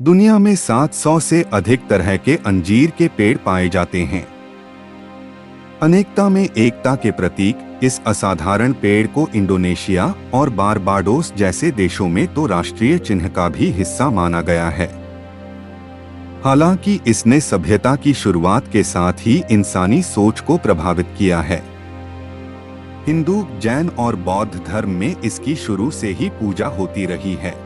दुनिया में 700 से अधिक तरह के अंजीर के पेड़ पाए जाते हैं। अनेकता में एकता के प्रतीक इस असाधारण पेड़ को इंडोनेशिया और बारबाडोस जैसे देशों में तो राष्ट्रीय चिन्ह का भी हिस्सा माना गया है। हालांकि इसने सभ्यता की शुरुआत के साथ ही इंसानी सोच को प्रभावित किया है। हिंदू, जैन और बौद्ध धर्म में इसकी शुरू से ही पूजा होती रही है।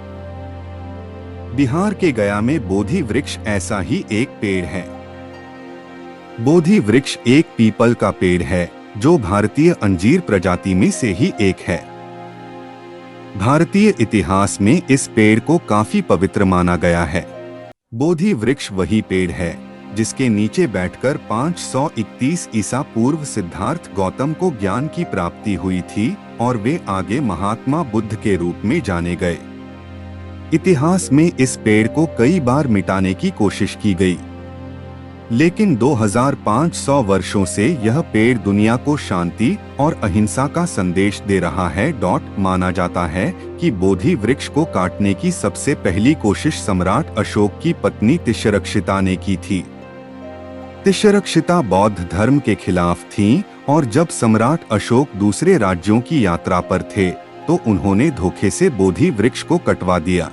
बिहार के गया में बोधि वृक्ष ऐसा ही एक पेड़ है। बोधि वृक्ष एक पीपल का पेड़ है जो भारतीय अंजीर प्रजाति में से ही एक है। भारतीय इतिहास में इस पेड़ को काफी पवित्र माना गया है। बोधि वृक्ष वही पेड़ है जिसके नीचे बैठकर 531 ईसा पूर्व सिद्धार्थ गौतम को ज्ञान की प्राप्ति हुई थी और वे आगे महात्मा बुद्ध के रूप में जाने गए। इतिहास में इस पेड़ को कई बार मिटाने की कोशिश की गई, लेकिन 2500 वर्षों से यह पेड़ दुनिया को शांति और अहिंसा का संदेश दे रहा है। माना जाता है कि बोधि वृक्ष को काटने की सबसे पहली कोशिश सम्राट अशोक की पत्नी तिष्यरक्षिता ने की थी। तिष्यरक्षिता बौद्ध धर्म के खिलाफ थीं और जब सम्राट अशोक दूसरे राज्यों की यात्रा पर थे तो उन्होंने धोखे से बोधि वृक्ष को कटवा दिया,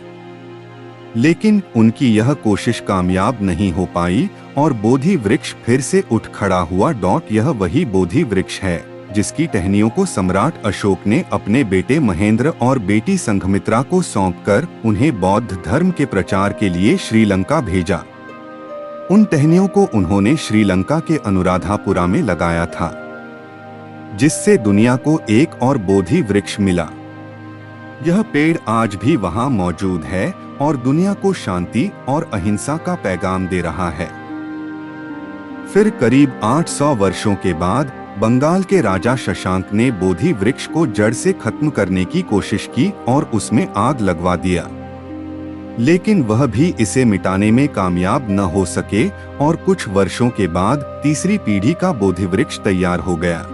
लेकिन उनकी यह कोशिश कामयाब नहीं हो पाई और बोधि वृक्ष फिर से उठ खड़ा हुआ। यह वही बोधि वृक्ष है जिसकी टहनियों को सम्राट अशोक ने अपने बेटे महेंद्र और बेटी संघमित्रा को सौंपकर उन्हें बौद्ध धर्म के प्रचार के लिए श्रीलंका भेजा। उन टहनियों को उन्होंने श्रीलंका के अनुराधापुरा में लगाया था, जिससे दुनिया को एक और बोधि वृक्ष मिला। यह पेड़ आज भी वहां मौजूद है और दुनिया को शांति और अहिंसा का पैगाम दे रहा है। फिर करीब 800 वर्षों के बाद बंगाल के राजा शशांक ने बोधि वृक्ष को जड़ से खत्म करने की कोशिश की और उसमें आग लगवा दिया, लेकिन वह भी इसे मिटाने में कामयाब न हो सके और कुछ वर्षों के बाद तीसरी पीढ़ी का बोधि वृक्ष तैयार हो गया।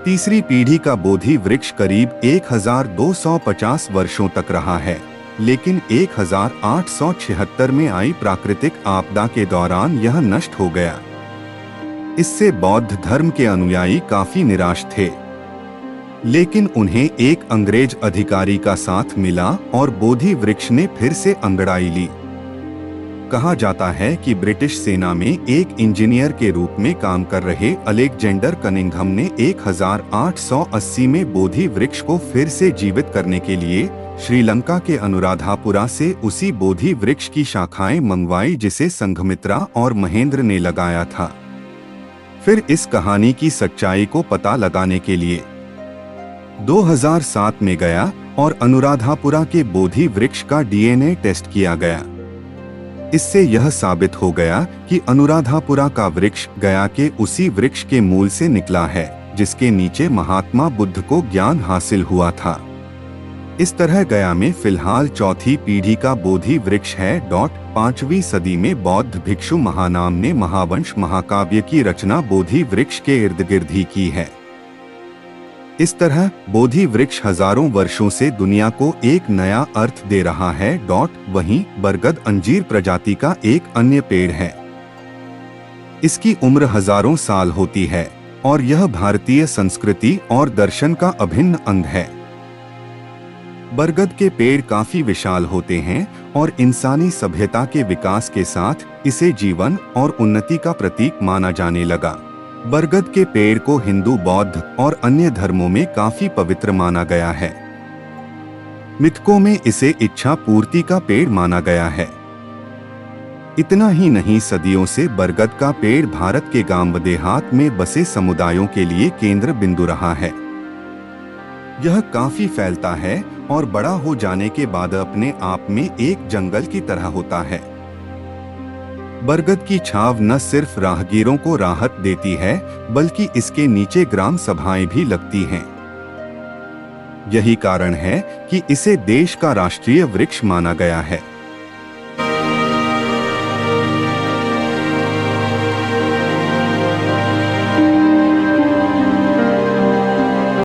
तीसरी पीढ़ी का बोधि वृक्ष करीब 1250 वर्षों तक रहा है, लेकिन 1876 में आई प्राकृतिक आपदा के दौरान यह नष्ट हो गया। इससे बौद्ध धर्म के अनुयायी काफी निराश थे, लेकिन उन्हें एक अंग्रेज अधिकारी का साथ मिला और बोधि वृक्ष ने फिर से अंगड़ाई ली। कहा जाता है कि ब्रिटिश सेना में एक इंजीनियर के रूप में काम कर रहे अलेक्जेंडर कनिंघम ने 1880 में बोधि वृक्ष को फिर से जीवित करने के लिए श्रीलंका के अनुराधापुरा से उसी बोधि वृक्ष की शाखाएं मंगवाई जिसे संघमित्रा और महेंद्र ने लगाया था। फिर इस कहानी की सच्चाई को पता लगाने के लिए 2007 में गया और अनुराधापुरा के बोधि वृक्ष का डीएनए टेस्ट किया गया। इससे यह साबित हो गया कि अनुराधापुरा का वृक्ष गया के उसी वृक्ष के मूल से निकला है जिसके नीचे महात्मा बुद्ध को ज्ञान हासिल हुआ था। इस तरह गया में फिलहाल चौथी पीढ़ी का बोधि वृक्ष है। 5वीं सदी में बौद्ध भिक्षु महानाम ने महावंश महाकाव्य की रचना बोधि वृक्ष के इर्द गिर्द ही की है। इस तरह बोधि वृक्ष हजारों वर्षों से दुनिया को एक नया अर्थ दे रहा है। वहीं बरगद अंजीर प्रजाति का एक अन्य पेड़ है। इसकी उम्र हजारों साल होती है और यह भारतीय संस्कृति और दर्शन का अभिन्न अंग है। बरगद के पेड़ काफी विशाल होते हैं और इंसानी सभ्यता के विकास के साथ इसे जीवन और उन्नति का प्रतीक माना जाने लगा। बरगद के पेड़ को हिंदू, बौद्ध और अन्य धर्मों में काफी पवित्र माना गया है। मिथकों में इसे इच्छा पूर्ति का पेड़ माना गया है। इतना ही नहीं, सदियों से बरगद का पेड़ भारत के गांव देहात में बसे समुदायों के लिए केंद्र बिंदु रहा है। यह काफी फैलता है और बड़ा हो जाने के बाद अपने आप में एक जंगल की तरह होता है। बरगद की छाव न सिर्फ राहगीरों को राहत देती है बल्कि इसके नीचे ग्राम सभाएं भी लगती हैं। यही कारण है कि इसे देश का राष्ट्रीय वृक्ष माना गया है।